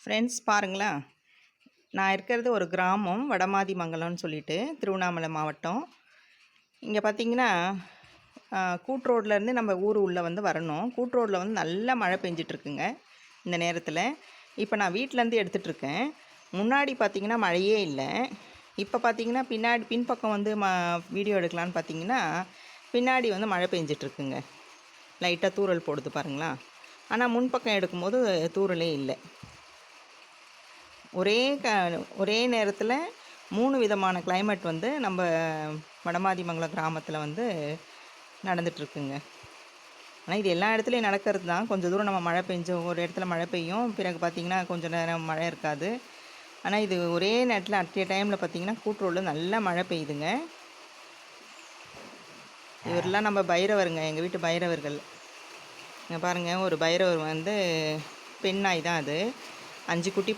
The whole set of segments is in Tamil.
ஃப்ரெண்ட்ஸ் பாருங்களேன், நான் இருக்கிறது ஒரு கிராமம் வடமாதிமங்கலம்னு சொல்லிட்டு திருவண்ணாமலை மாவட்டம். இங்கே பார்த்தீங்கன்னா கூட்ரோட்லேருந்து நம்ம ஊர் உள்ளே வந்து வரணும். கூட்ரோட்டில் வந்து நல்ல மழை பெஞ்சிட்ருக்குங்க இந்த நேரத்தில். இப்போ நான் வீட்டிலேருந்து எடுத்துகிட்ருக்கேன். முன்னாடி பார்த்திங்கன்னா மழையே இல்லை. இப்போ பார்த்திங்கன்னா பின்பக்கம் வந்து வீடியோ எடுக்கலான்னு பார்த்தீங்கன்னா பின்னாடி வந்து மழை பெஞ்சிட்ருக்குங்க. லைட்டாக தூறல் போடுது பாருங்களா. ஆனால் முன்பக்கம் எடுக்கும்போது தூறலே இல்லை. ஒரே நேரத்தில் 3 விதமான கிளைமேட் வந்து நம்ம வடமாதிமங்கலம் கிராமத்தில் வந்து நடந்துகிட்ருக்குங்க. ஆனால் இது எல்லா இடத்துலையும் நடக்கிறது தான். கொஞ்சம் தூரம் நம்ம மழை பெஞ்சோம், ஒரு இடத்துல மழை பெய்யும், பிறகு பார்த்திங்கன்னா கொஞ்சம் நேரம் மழை இருக்காது. ஆனால் இது ஒரே நேரத்தில் அட் எ டைமில் பார்த்திங்கன்னா கூட்ரோடில் நல்ல மழை பெய்யுதுங்க. இவரெல்லாம் நம்ம பைரவருங்க, எங்கள் வீட்டு பைரவர்கள். இங்கே பாருங்கள், ஒரு பைரவர் வந்து பெண் நாய் தான். அது 5 குட்டி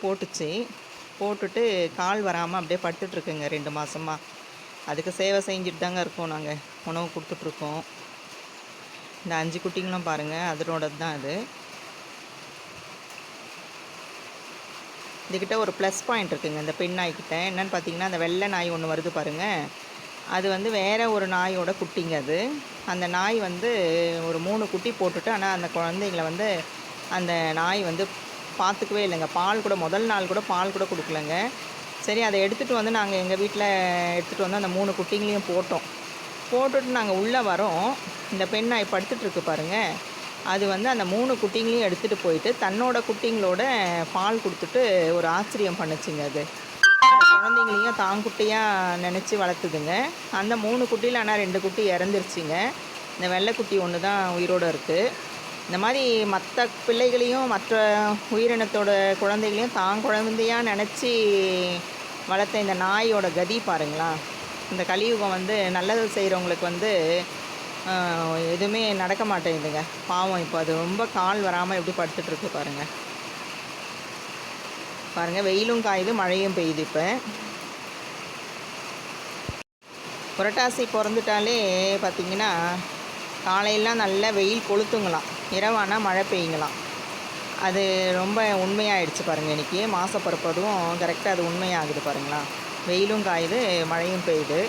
போட்டுட்டு கால் வராமல் அப்படியே படுத்துட்ருக்குங்க 2 மாதமாக. அதுக்கு சேவை செஞ்சுட்டு தாங்க இருக்கோம். நாங்கள் உணவு கொடுத்துட்ருக்கோம். இந்த 5 குட்டிங்களும் பாருங்கள், அதனோடது தான் அது. இதுக்கிட்ட ஒரு ப்ளஸ் பாயிண்ட் இருக்குதுங்க இந்த பெண் நாய்க்கிட்ட. என்னென்னு பார்த்தீங்கன்னா, அந்த வெள்ளை நாய் ஒன்று வருது பாருங்கள், அது வந்து வேறு ஒரு நாயோட குட்டிங்க. அது அந்த நாய் வந்து ஒரு 3 குட்டி போட்டுட்டு, ஆனால் அந்த குழந்தைங்களை வந்து அந்த நாய் வந்து பார்த்துக்கவே இல்லைங்க. பால் கூட முதல் நாள் கூட பால் கூட கொடுக்கலங்க. சரி, அதை எடுத்துகிட்டு வந்து நாங்கள் எங்கள் வீட்டில் எடுத்துகிட்டு வந்து அந்த 3 குட்டிங்களையும் போட்டுட்டு நாங்கள் உள்ளே வரோம். இந்த பெண் நாய் படுத்துட்ருக்கு பாருங்கள். அது வந்து அந்த 3 குட்டிங்களையும் எடுத்துகிட்டு போயிட்டு தன்னோட குட்டிங்களோட பால் கொடுத்துட்டு ஒரு ஆச்சரியம் பண்ணுச்சுங்க. அது குழந்தைங்களையும் தாங்குட்டியாக நினச்சி வளர்த்துதுங்க. அந்த 3 குட்டியில் ஆனால் 2 குட்டி இறந்துருச்சுங்க. இந்த வெள்ளைக்குட்டி ஒன்று தான் உயிரோடு இருக்குது. இந்த மாதிரி மற்ற பிள்ளைகளையும் மற்ற உயிரினத்தோட குழந்தைகளையும் தான் குழந்தையாக நினச்சி வளர்த்த இந்த நாயோட கதி பாருங்களா. இந்த கலியுகம் வந்து நல்லது செய்கிறவங்களுக்கு வந்து எதுவுமே நடக்க மாட்டேங்குதுங்க. பாவம், இப்போ அது ரொம்ப கால் வராமல் எப்படி படுத்துட்ருக்கு பாருங்கள். வெயிலும் காயுது, மழையும் பெய்யுது. இப்போ புரட்டாசி பிறந்துட்டாலே பார்த்திங்கன்னா காலையெல்லாம் நல்ல வெயில் கொளுத்துங்களாம், இரவானால் மழை பெய்யுங்களாம். அது ரொம்ப உண்மையாகிடுச்சு பாருங்கள். இன்றைக்கி மாதம் பிறப்பதும் கரெக்டாக அது உண்மையாகுது பாருங்களா. வெயிலும் காயுது, மழையும் பெய்யுது.